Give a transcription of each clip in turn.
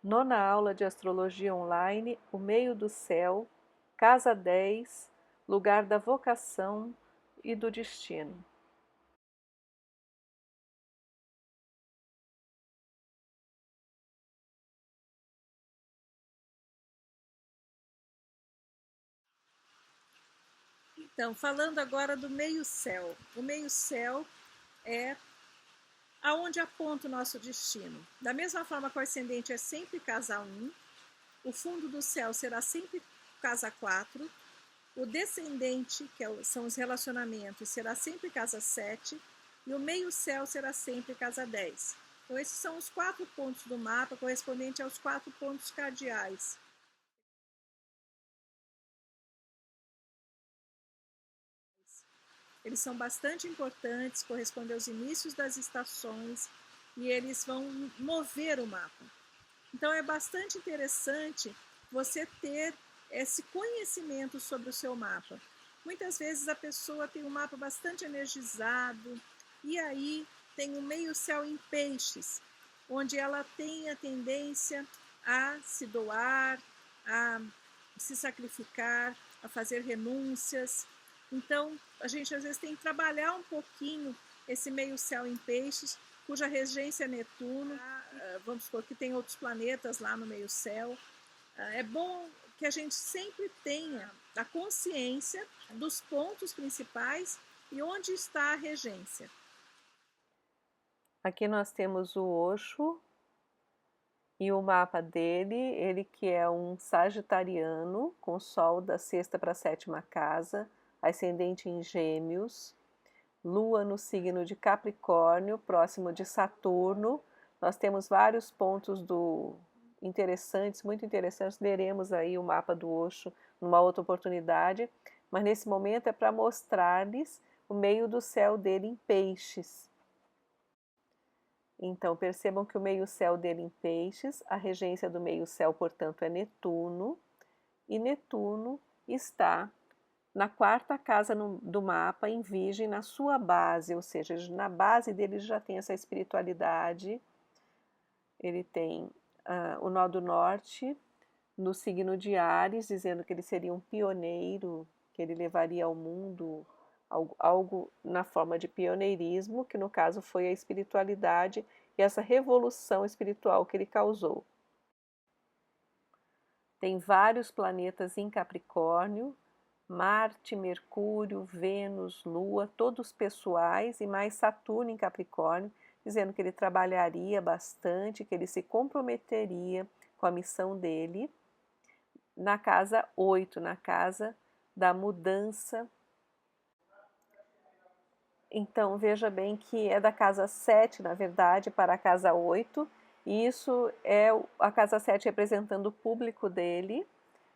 Nona aula de Astrologia Online, o meio do céu, casa 10, lugar da vocação e do destino. Então, falando agora do meio-céu. O meio-céu é aonde aponta o nosso destino. Da mesma forma que o ascendente é sempre casa 1, o fundo do céu será sempre casa 4, o descendente, são os relacionamentos, será sempre casa 7, e o meio-céu será sempre casa 10. Então, esses são os 4 pontos do mapa, correspondente aos 4 pontos cardeais. Eles são bastante importantes, correspondem aos inícios das estações e eles vão mover o mapa. Então é bastante interessante você ter esse conhecimento sobre o seu mapa. Muitas vezes a pessoa tem um mapa bastante energizado e aí tem um meio-céu em peixes, onde ela tem a tendência a se doar, a se sacrificar, a fazer renúncias. Então, a gente às vezes tem que trabalhar um pouquinho esse meio-céu em peixes, cuja regência é Netuno. Vamos supor que tem outros planetas lá no meio-céu. É bom que a gente sempre tenha a consciência dos pontos principais e onde está a regência. Aqui nós temos o Osho e o mapa dele, ele que é um sagitariano, com Sol da sexta para a sétima casa, ascendente em Gêmeos, Lua no signo de Capricórnio, próximo de Saturno. Nós temos vários pontos interessantes, muito interessantes. Leremos aí o mapa do Osho numa outra oportunidade, mas nesse momento é para mostrar-lhes o meio do céu dele em peixes. Então percebam que o meio-céu dele em peixes, a regência do meio-céu, portanto, é Netuno, e Netuno está na quarta casa do mapa, em Virgem, na sua base, ou seja, na base dele já tem essa espiritualidade, ele tem o nó do norte no signo de Áries, dizendo que ele seria um pioneiro, que ele levaria ao mundo algo na forma de pioneirismo, que no caso foi a espiritualidade e essa revolução espiritual que ele causou. Tem vários planetas em Capricórnio, Marte, Mercúrio, Vênus, Lua, todos pessoais, e mais Saturno em Capricórnio, dizendo que ele trabalharia bastante, que ele se comprometeria com a missão dele. Na casa 8, na casa da mudança. Então veja bem que é da casa 7, na verdade, para a casa 8, e isso é a casa 7 representando o público dele,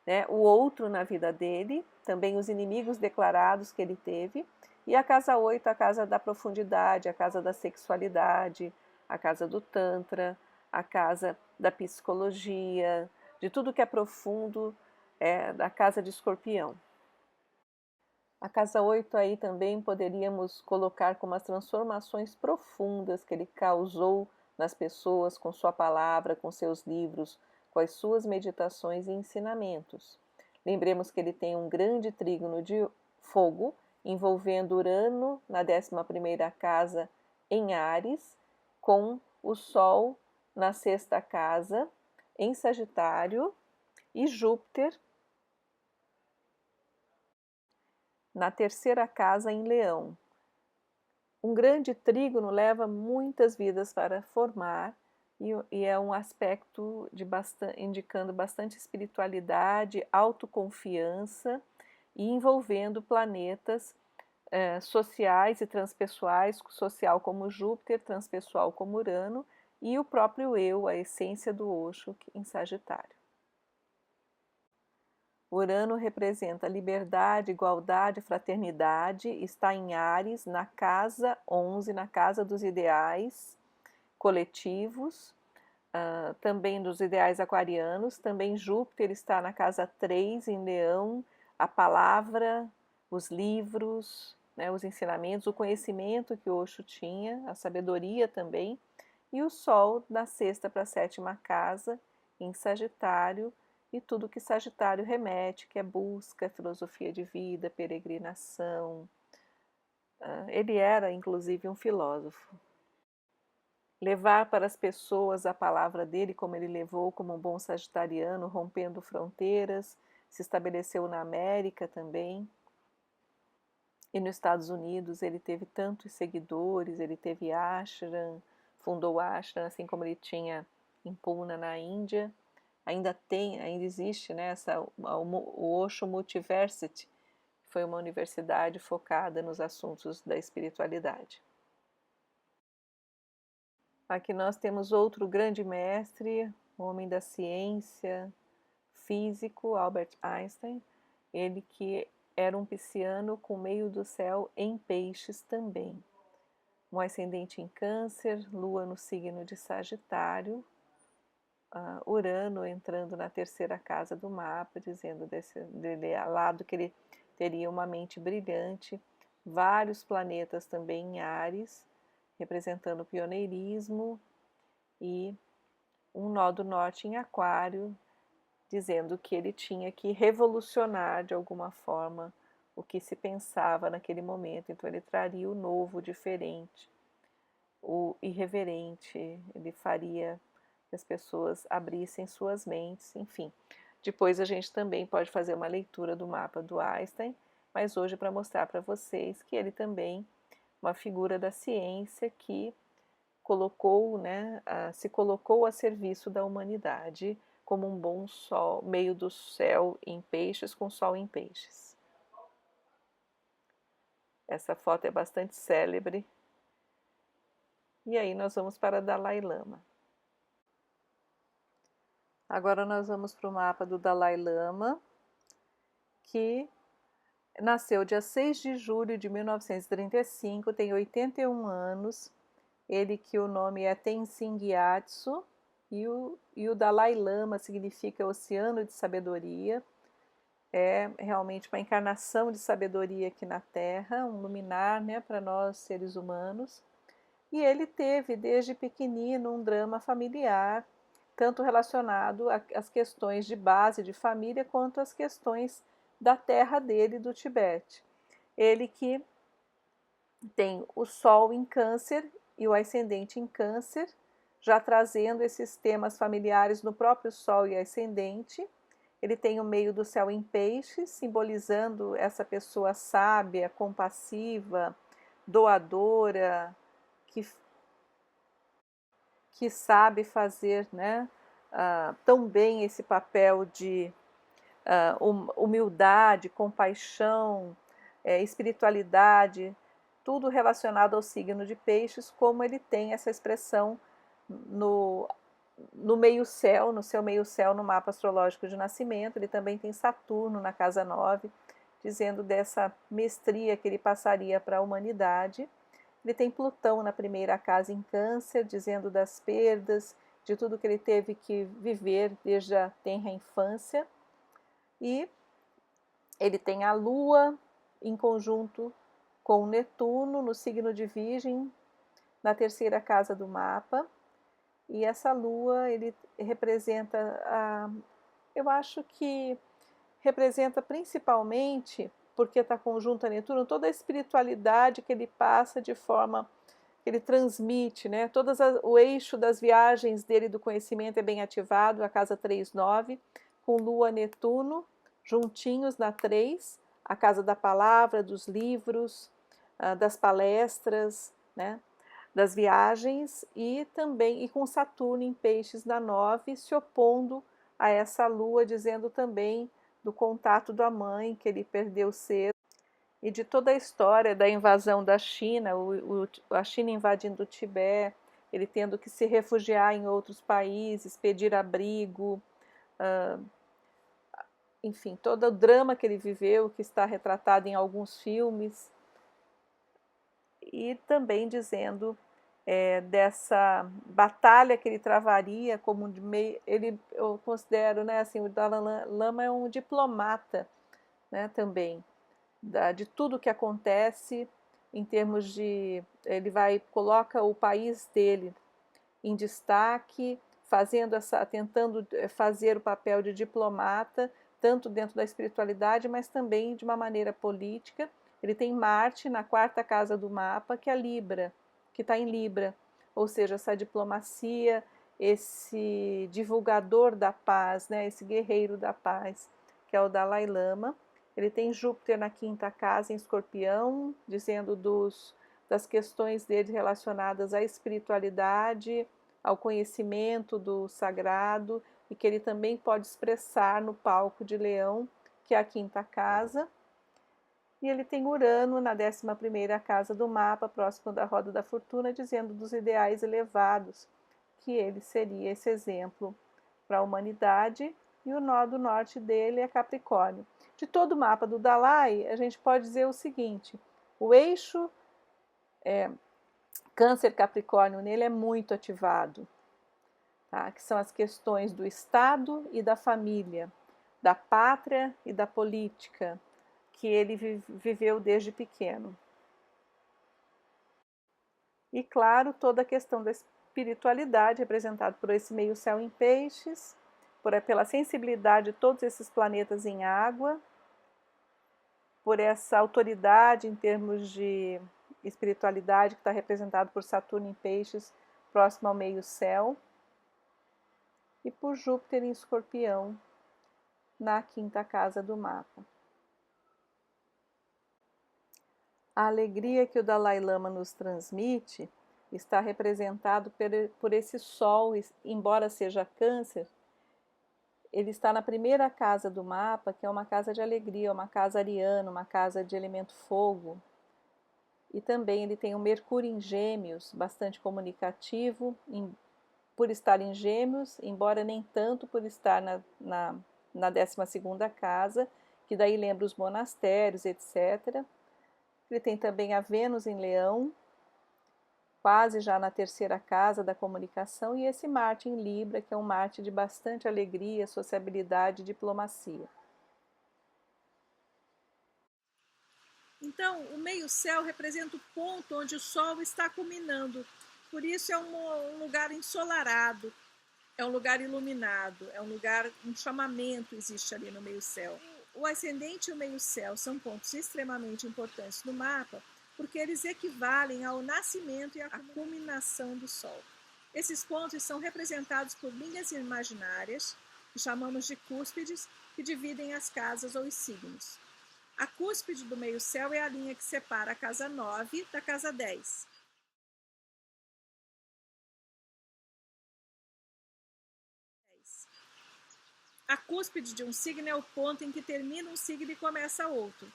né, o outro na vida dele, também os inimigos declarados que ele teve, e a casa 8, a casa da profundidade, a casa da sexualidade, a casa do Tantra, a casa da psicologia, de tudo que é profundo, da casa de Escorpião. A casa 8 aí também poderíamos colocar como as transformações profundas que ele causou nas pessoas com sua palavra, com seus livros, com as suas meditações e ensinamentos. Lembremos que ele tem um grande trígono de fogo envolvendo Urano na 11ª casa em Áries, com o Sol na 6ª casa em Sagitário e Júpiter na 3ª casa em Leão. Um grande trígono leva muitas vidas para formar e é um aspecto indicando bastante espiritualidade, autoconfiança e envolvendo planetas sociais e transpessoais, social como Júpiter, transpessoal como Urano e o próprio eu, a essência do Osho em Sagitário. Urano representa liberdade, igualdade, fraternidade, está em Áries, na casa 11, na casa dos ideais coletivos, também dos ideais aquarianos. Também Júpiter está na casa 3, em Leão, a palavra, os livros, né, os ensinamentos, o conhecimento que Osho tinha, a sabedoria também. E o Sol na 6ª para a 7ª casa, em Sagitário, e tudo que Sagitário remete, que é busca, filosofia de vida, peregrinação. Ele era, inclusive, um filósofo. Levar para as pessoas a palavra dele, como ele levou como um bom sagitariano, rompendo fronteiras, se estabeleceu na América também. E nos Estados Unidos ele teve tantos seguidores, ele teve ashram, fundou ashram, assim como ele tinha em Pune, na Índia. Ainda existe, né, o Osho Multiversity, que foi uma universidade focada nos assuntos da espiritualidade. Aqui nós temos outro grande mestre, homem da ciência, físico, Albert Einstein, ele que era um pisciano com meio do céu em peixes também. Um ascendente em Câncer, Lua no signo de Sagitário, Urano entrando na terceira casa do mapa, dizendo dele lado que ele teria uma mente brilhante, vários planetas também em Áries, representando o pioneirismo, e um nó do norte em Aquário, dizendo que ele tinha que revolucionar de alguma forma o que se pensava naquele momento. Então ele traria o novo, o diferente, o irreverente, ele faria que as pessoas abrissem suas mentes, enfim. Depois a gente também pode fazer uma leitura do mapa do Einstein, mas hoje para mostrar para vocês que ele também uma figura da ciência que colocou, né, se colocou a serviço da humanidade como um bom sol, meio do céu em peixes, com sol em peixes. Essa foto é bastante célebre. E aí nós vamos para Dalai Lama. Agora nós vamos para o mapa do Dalai Lama, que nasceu dia 6 de julho de 1935, tem 81 anos. Ele que o nome é Tenzin Gyatso, e o Dalai Lama significa oceano de sabedoria. É realmente uma encarnação de sabedoria aqui na Terra, um luminar, né, para nós seres humanos. E ele teve desde pequenino um drama familiar, tanto relacionado às questões de base de família, quanto às questões da terra dele, do Tibete. Ele que tem o Sol em Câncer e o ascendente em Câncer, já trazendo esses temas familiares no próprio Sol e ascendente. Ele tem o meio do céu em Peixes, simbolizando essa pessoa sábia, compassiva, doadora, que sabe fazer, né, tão bem esse papel de humildade, compaixão, espiritualidade, tudo relacionado ao signo de Peixes, como ele tem essa expressão no meio-céu, no seu meio-céu no mapa astrológico de nascimento. Ele também tem Saturno na casa 9, dizendo dessa mestria que ele passaria para a humanidade. Ele tem Plutão na primeira casa em Câncer, dizendo das perdas, de tudo que ele teve que viver desde a tenra infância. E ele tem a Lua em conjunto com Netuno no signo de Virgem, na terceira casa do mapa. E essa Lua, ele representa, eu acho que representa principalmente, porque está conjunto a Netuno, toda a espiritualidade que ele passa de forma que ele transmite, né? O eixo das viagens dele do conhecimento é bem ativado, a casa 3-9, com Lua Netuno, juntinhos na 3, a casa da palavra, dos livros, das palestras, né? Das viagens, e também com Saturno em Peixes na 9, se opondo a essa Lua, dizendo também do contato da mãe, que ele perdeu cedo, e de toda a história da invasão da China, a China invadindo o Tibete, ele tendo que se refugiar em outros países, pedir abrigo, enfim, todo o drama que ele viveu, que está retratado em alguns filmes, e também dizendo dessa batalha que ele travaria como eu considero, né, assim, o Dalai Lama é um diplomata, né, também de tudo que acontece em termos de, coloca o país dele em destaque, tentando fazer o papel de diplomata, tanto dentro da espiritualidade, mas também de uma maneira política. Ele tem Marte na 4ª casa do mapa, que é Libra, que está em Libra, ou seja, essa diplomacia, esse divulgador da paz, né, esse guerreiro da paz, que é o Dalai Lama. Ele tem Júpiter na 5ª casa em Escorpião, dizendo das questões dele relacionadas à espiritualidade, ao conhecimento do sagrado, e que ele também pode expressar no palco de Leão, que é a 5ª casa. E ele tem Urano na 11ª casa do mapa, próximo da roda da fortuna, dizendo dos ideais elevados, que ele seria esse exemplo para a humanidade, e o nó do norte dele é Capricórnio. De todo o mapa do Dalai, a gente pode dizer o seguinte: o eixo Câncer-Capricórnio nele é muito ativado, tá? Que são as questões do Estado e da família, da pátria e da política, que ele viveu desde pequeno. E, claro, toda a questão da espiritualidade, representada por esse meio-céu em peixes, pela sensibilidade de todos esses planetas em água, por essa autoridade em termos de espiritualidade, que está representado por Saturno em peixes, próximo ao meio-céu, e por Júpiter em Escorpião, na 5ª casa do mapa. A alegria que o Dalai Lama nos transmite está representado por esse Sol, embora seja Câncer, ele está na 1ª casa do mapa, que é uma casa de alegria, uma casa ariana, uma casa de elemento fogo. E também ele tem o Mercúrio em Gêmeos, bastante comunicativo, por estar em Gêmeos, embora nem tanto por estar na 12ª casa, que daí lembra os monastérios, etc. Ele tem também a Vênus em Leão, quase já na 3ª casa da comunicação, e esse Marte em Libra, que é um Marte de bastante alegria, sociabilidade e diplomacia. Então, o meio-céu representa o ponto onde o Sol está culminando. Por isso é um lugar ensolarado, é um lugar iluminado, é um chamamento existe ali no meio-céu. O ascendente e o meio-céu são pontos extremamente importantes no mapa, porque eles equivalem ao nascimento e à culminação do Sol. Esses pontos são representados por linhas imaginárias, que chamamos de cúspides, que dividem as casas ou os signos. A cúspide do meio-céu é a linha que separa a casa 9 da casa 10. A cúspide de um signo é o ponto em que termina um signo e começa outro.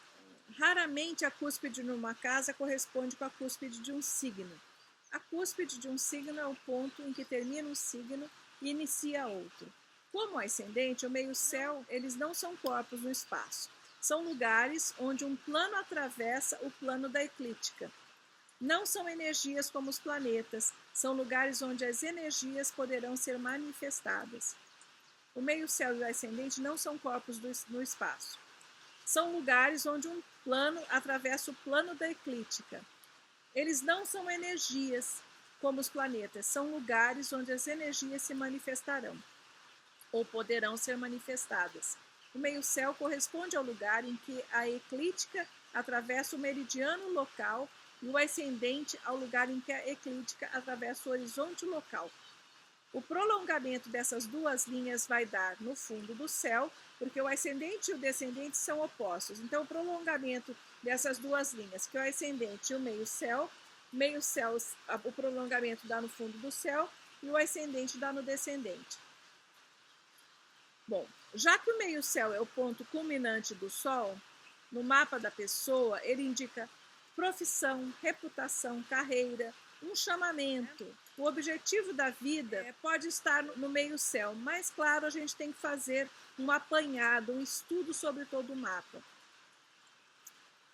Raramente a cúspide numa casa corresponde com a cúspide de um signo. A cúspide de um signo é o ponto em que termina um signo e inicia outro. Como ascendente, o meio-céu, eles não são corpos no espaço. São lugares onde um plano atravessa o plano da eclíptica. Não são energias como os planetas, são lugares onde as energias poderão ser manifestadas. O meio-céu e o ascendente não são corpos no espaço. São lugares onde um plano atravessa o plano da eclíptica. Eles não são energias como os planetas, são lugares onde as energias se manifestarão ou poderão ser manifestadas. O meio-céu corresponde ao lugar em que a eclíptica atravessa o meridiano local e o ascendente ao lugar em que a eclíptica atravessa o horizonte local. O prolongamento dessas duas linhas vai dar no fundo do céu, porque o ascendente e o descendente são opostos. Então, o prolongamento dessas duas linhas, que é o ascendente e o meio-céu, o prolongamento dá no fundo do céu e o ascendente dá no descendente. Bom, já que o meio-céu é o ponto culminante do Sol, no mapa da pessoa, ele indica profissão, reputação, carreira, um chamamento. O objetivo da vida pode estar no meio-céu, mas, claro, a gente tem que fazer um apanhado, um estudo sobre todo o mapa.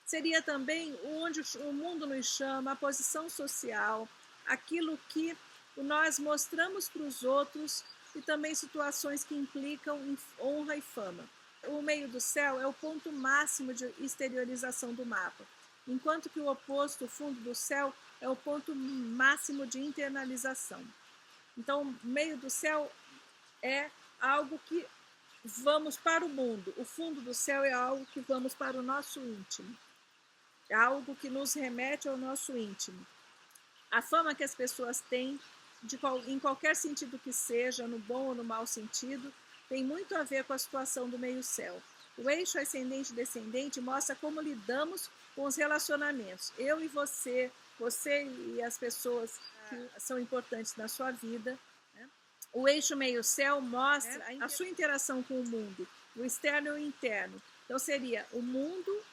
Seria também onde o mundo nos chama, a posição social, aquilo que nós mostramos para os outros e também situações que implicam em honra e fama. O meio do céu é o ponto máximo de exteriorização do mapa, enquanto que o oposto, o fundo do céu, é o ponto máximo de internalização. Então, o meio do céu é algo que vamos para o mundo. O fundo do céu é algo que vamos para o nosso íntimo. É algo que nos remete ao nosso íntimo. A fama que as pessoas têm, em qualquer sentido que seja, no bom ou no mau sentido, tem muito a ver com a situação do meio-céu. O eixo ascendente e descendente mostra como lidamos com os relacionamentos. Eu e você e as pessoas que são importantes na sua vida. O eixo meio-céu mostra a sua interação com o mundo, o externo e o interno. Então, seria o mundo,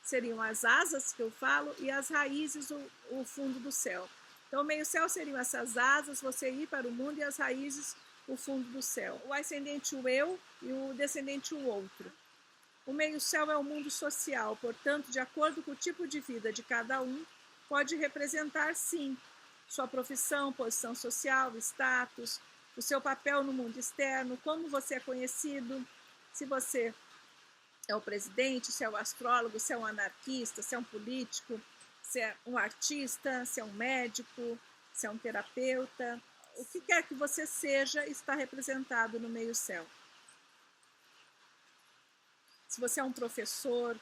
seriam as asas que eu falo, e as raízes, o fundo do céu. Então, o meio-céu seriam essas asas, você ir para o mundo, e as raízes, o fundo do céu. O ascendente, o eu, e o descendente, o outro. O meio-céu é o mundo social, portanto, de acordo com o tipo de vida de cada um, pode representar, sim, sua profissão, posição social, status, o seu papel no mundo externo, como você é conhecido, se você é o presidente, se é o astrólogo, se é um anarquista, se é um político, se é um artista, se é um médico, se é um terapeuta. O que quer que você seja está representado no meio-céu. Se você é um professor,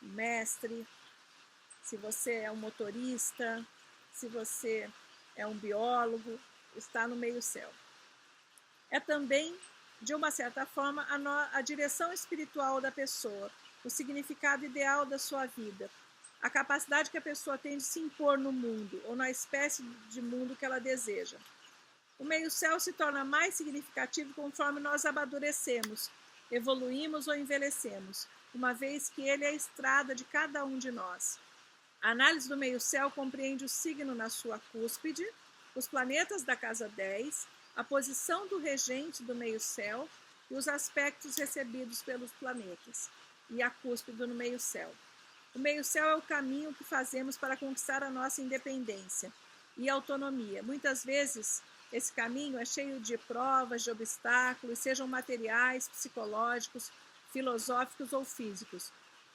um mestre, se você é um motorista, se você é um biólogo, está no meio-céu. É também, de uma certa forma, a direção espiritual da pessoa, o significado ideal da sua vida, a capacidade que a pessoa tem de se impor no mundo ou na espécie de mundo que ela deseja. O meio-céu se torna mais significativo conforme nós amadurecemos, evoluímos ou envelhecemos, uma vez que ele é a estrada de cada um de nós. A análise do meio-céu compreende o signo na sua cúspide, os planetas da casa 10, a posição do regente do meio-céu e os aspectos recebidos pelos planetas, e a cúspide no meio-céu. O meio-céu é o caminho que fazemos para conquistar a nossa independência e autonomia. Muitas vezes, esse caminho é cheio de provas, de obstáculos, sejam materiais, psicológicos, filosóficos ou físicos.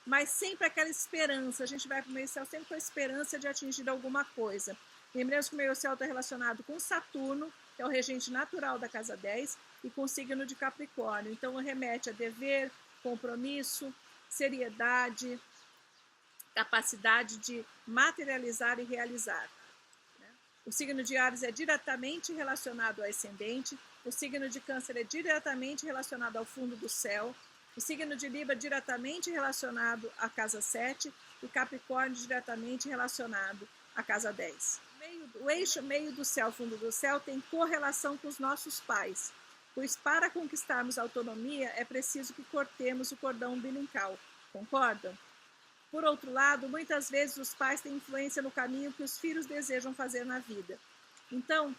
Mas sempre aquela esperança, a gente vai para o meio-céu sempre com a esperança de atingir alguma coisa. Lembremos que o meio-céu está relacionado com Saturno, que é o regente natural da casa 10, e com o signo de Capricórnio. Então, remete a dever, compromisso, seriedade, capacidade de materializar e realizar. O signo de Áries é diretamente relacionado ao ascendente, o signo de Câncer é diretamente relacionado ao fundo do céu, o signo de Libra é diretamente relacionado à casa 7 e Capricórnio diretamente relacionado à casa 10. O eixo meio do céu, fundo do céu, tem correlação com os nossos pais, pois para conquistarmos a autonomia é preciso que cortemos o cordão umbilical. Concordam? Por outro lado, muitas vezes os pais têm influência no caminho que os filhos desejam fazer na vida. Então,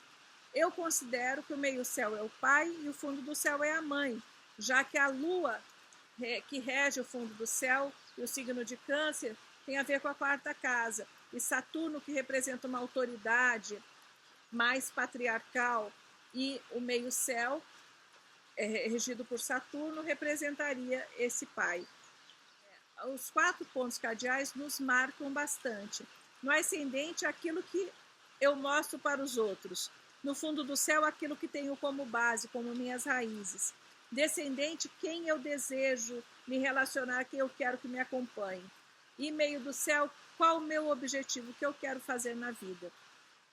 eu considero que o meio-céu é o pai e o fundo do céu é a mãe, já que a lua, que rege o fundo do céu, e o signo de Câncer, tem a ver com a quarta casa. E Saturno, que representa uma autoridade mais patriarcal, e o meio-céu, regido por Saturno, representaria esse pai. Os 4 pontos cardeais nos marcam bastante. No ascendente, aquilo que eu mostro para os outros. No fundo do céu, aquilo que tenho como base, como minhas raízes. Descendente, quem eu desejo me relacionar, quem eu quero que me acompanhe. E meio do céu, qual o meu objetivo, o que eu quero fazer na vida.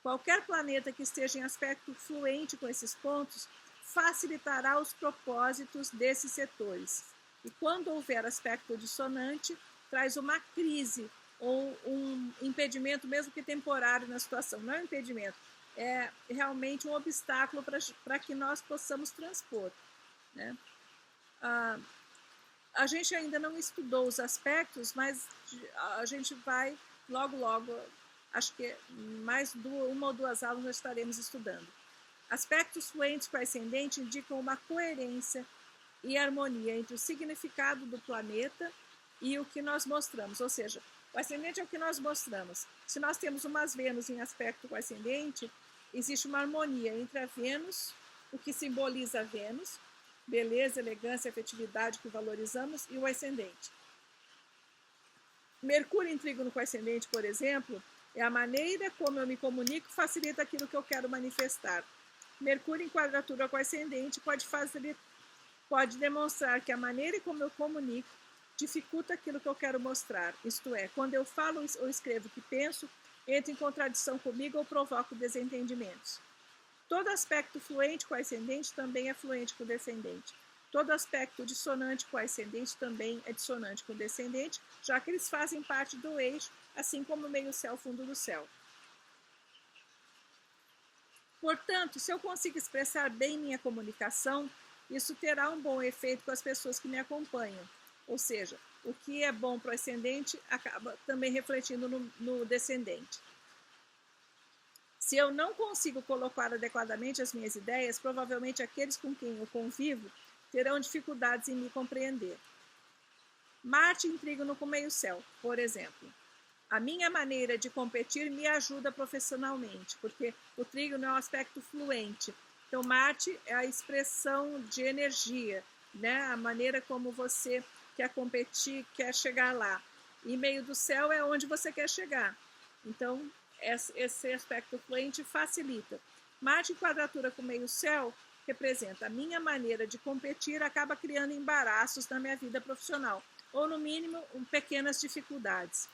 Qualquer planeta que esteja em aspecto fluente com esses pontos facilitará os propósitos desses setores. E quando houver aspecto dissonante, traz uma crise ou um impedimento, mesmo que temporário na situação. Não é um impedimento, é realmente um obstáculo para que nós possamos transpor. Né? A gente ainda não estudou os aspectos, mas a gente vai logo, acho que mais uma ou 2 aulas nós estaremos estudando. Aspectos fluentes com ascendente indicam uma coerência e harmonia entre o significado do planeta e o que nós mostramos, ou seja, o ascendente é o que nós mostramos. Se nós temos umas Vênus em aspecto com ascendente, existe uma harmonia entre a Vênus, o que simboliza a Vênus, beleza, elegância, afetividade que valorizamos, e o ascendente. Mercúrio em trígono com ascendente, por exemplo, é a maneira como eu me comunico, facilita aquilo que eu quero manifestar. Mercúrio em quadratura com ascendente pode demonstrar que a maneira como eu comunico dificulta aquilo que eu quero mostrar. Isto é, quando eu falo ou escrevo o que penso, entro em contradição comigo ou provoco desentendimentos. Todo aspecto fluente com ascendente também é fluente com descendente. Todo aspecto dissonante com ascendente também é dissonante com descendente, já que eles fazem parte do eixo, assim como o meio-céu, fundo do céu. Portanto, se eu consigo expressar bem minha comunicação, isso terá um bom efeito com as pessoas que me acompanham. Ou seja, o que é bom para o ascendente acaba também refletindo no descendente. Se eu não consigo colocar adequadamente as minhas ideias, provavelmente aqueles com quem eu convivo terão dificuldades em me compreender. Marte em trígono com meio-céu, por exemplo. A minha maneira de competir me ajuda profissionalmente, porque o trígono é um aspecto fluente. Então, Marte é a expressão de energia, né? A maneira como você quer competir, quer chegar lá. E meio do céu é onde você quer chegar. Então, esse aspecto fluente facilita. Marte em quadratura com meio-céu representa a minha maneira de competir, acaba criando embaraços na minha vida profissional, ou no mínimo, pequenas dificuldades.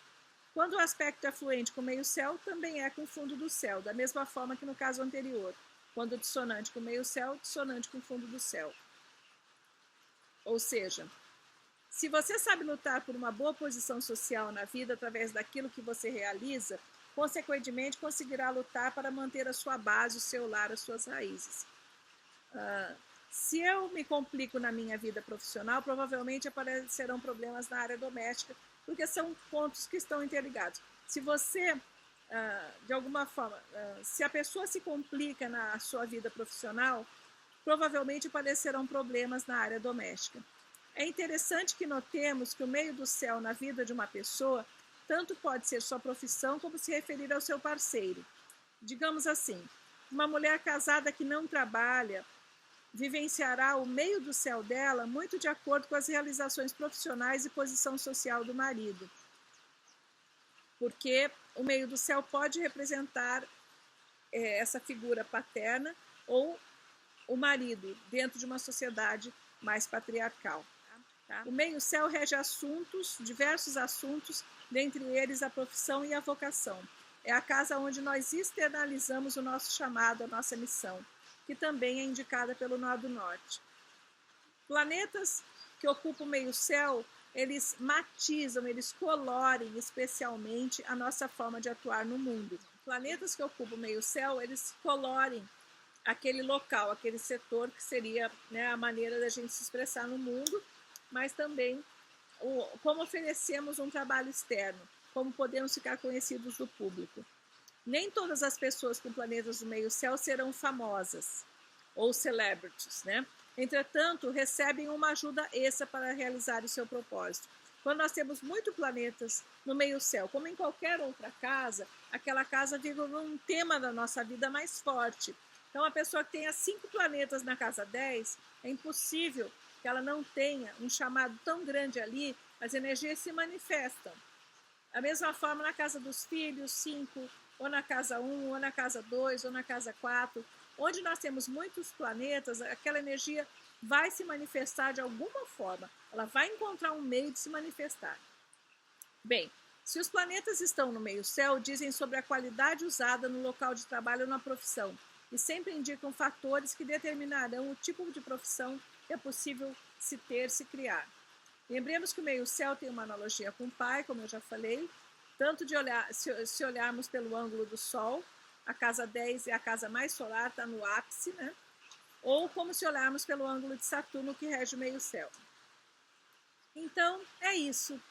Quando o aspecto é fluente com meio-céu, também é com o fundo do céu, da mesma forma que no caso anterior. Quando dissonante com meio-céu, dissonante com o fundo do céu. Ou seja, se você sabe lutar por uma boa posição social na vida através daquilo que você realiza, consequentemente conseguirá lutar para manter a sua base, o seu lar, as suas raízes. Se eu me complico na minha vida profissional, provavelmente aparecerão problemas na área doméstica, porque são pontos que estão interligados. Se você, de alguma forma, se a pessoa se complica na sua vida profissional, provavelmente aparecerão problemas na área doméstica. É interessante que notemos que o meio do céu na vida de uma pessoa tanto pode ser sua profissão como se referir ao seu parceiro. Digamos assim, uma mulher casada que não trabalha vivenciará o meio do céu dela muito de acordo com as realizações profissionais e posição social do marido. Porque o meio do céu pode representar essa figura paterna ou o marido dentro de uma sociedade mais patriarcal. Tá? O meio-céu rege assuntos, diversos assuntos, dentre eles a profissão e a vocação. É a casa onde nós externalizamos o nosso chamado, a nossa missão, que também é indicada pelo nó do norte. Planetas que ocupam o meio-céu, eles matizam, eles colorem especialmente a nossa forma de atuar no mundo. Planetas que ocupam o meio-céu, eles colorem aquele local, aquele setor que seria, né, a maneira da gente se expressar no mundo, mas também como oferecemos um trabalho externo, como podemos ficar conhecidos do público. Nem todas as pessoas com planetas do meio-céu serão famosas ou celebrities, né? Entretanto, recebem uma ajuda extra para realizar o seu propósito. Quando nós temos muitos planetas no meio-céu, como em qualquer outra casa, aquela casa vive um tema da nossa vida mais forte. Então, a pessoa que tenha 5 planetas na casa 10, é impossível que ela não tenha um chamado tão grande ali, as energias se manifestam. Da mesma forma, na casa dos filhos, 5, ou na casa 1, ou na casa 2, ou na casa 4, onde nós temos muitos planetas, aquela energia vai se manifestar de alguma forma, ela vai encontrar um meio de se manifestar. Bem, se os planetas estão no meio-céu, dizem sobre a qualidade usada no local de trabalho ou na profissão, e sempre indicam fatores que determinarão o tipo de profissão que é possível se ter, se criar. Lembremos que o meio-céu tem uma analogia com o pai, como eu já falei, tanto de olhar, se olharmos pelo ângulo do Sol, a casa 10 é a casa mais solar, está no ápice, né? Ou como se olharmos pelo ângulo de Saturno, que rege o meio-céu. Então, é isso.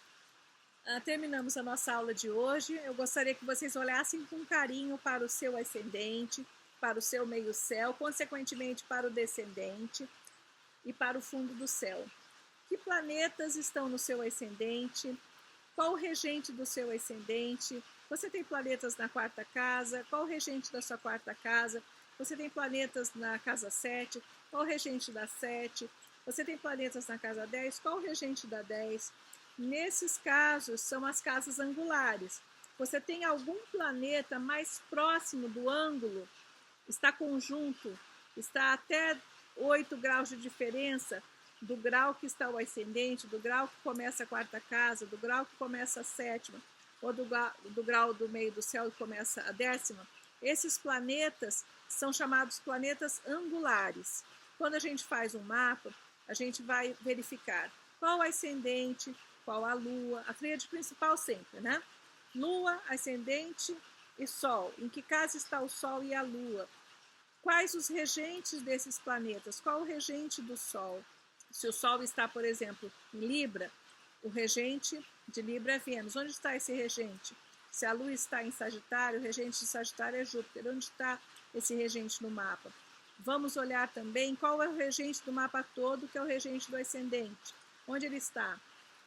Terminamos a nossa aula de hoje. Eu gostaria que vocês olhassem com carinho para o seu ascendente, para o seu meio-céu, consequentemente para o descendente e para o fundo do céu. Que planetas estão no seu ascendente? Qual o regente do seu ascendente? Você tem planetas na 4ª casa? Qual o regente da sua 4ª casa? Você tem planetas na casa 7? Qual o regente da 7? Você tem planetas na casa 10? Qual o regente da 10? Nesses casos, são as casas angulares. Você tem algum planeta mais próximo do ângulo? Está conjunto está até 8 graus de diferença do grau que está o ascendente, do grau que começa a quarta casa, do grau que começa a sétima, ou do grau do meio do céu que começa a décima, esses planetas são chamados planetas angulares. Quando a gente faz um mapa, a gente vai verificar qual o ascendente, qual a lua, a tríade principal sempre, né? Lua, ascendente e sol. Em que casa está o sol e a lua? Quais os regentes desses planetas? Qual o regente do sol? Se o sol está, por exemplo, em Libra, o regente de Libra é Vênus. Onde está esse regente? Se a lua está em Sagitário, o regente de Sagitário é Júpiter. Onde está esse regente no mapa? Vamos olhar também qual é o regente do mapa todo, que é o regente do ascendente. Onde ele está?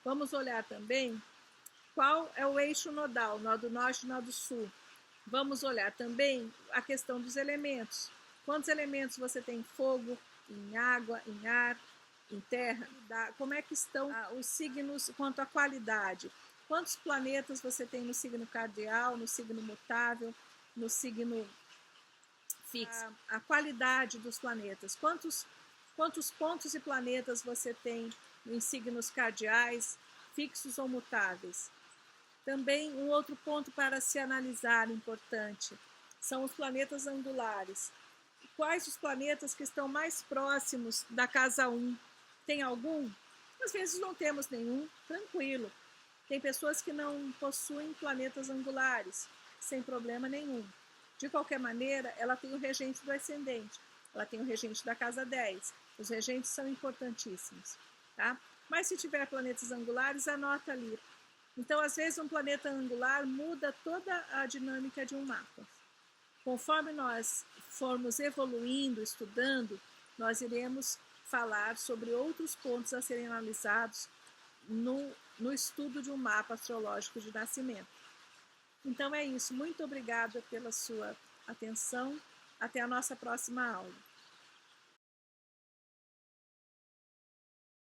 Vamos olhar também qual é o eixo nodal, nó do norte e nó do sul. Vamos olhar também a questão dos elementos. Quantos elementos você tem em fogo, em água, em ar, em terra? Como é que estão os signos quanto à qualidade? Quantos planetas você tem no signo cardeal, no signo mutável, no signo fixo? A qualidade dos planetas. Quantos pontos e planetas você tem em signos cardeais, fixos ou mutáveis? Também um outro ponto para se analisar importante são os planetas angulares. Quais os planetas que estão mais próximos da casa 1? Tem algum? Às vezes não temos nenhum, tranquilo. Tem pessoas que não possuem planetas angulares, sem problema nenhum. De qualquer maneira, ela tem o regente do ascendente, ela tem o regente da casa 10. Os regentes são importantíssimos, tá? Mas se tiver planetas angulares, anota ali. Então, às vezes, um planeta angular muda toda a dinâmica de um mapa. Conforme nós formos evoluindo, estudando, nós iremos falar sobre outros pontos a serem analisados no estudo de um mapa astrológico de nascimento. Então é isso. Muito obrigada pela sua atenção. Até a nossa próxima aula.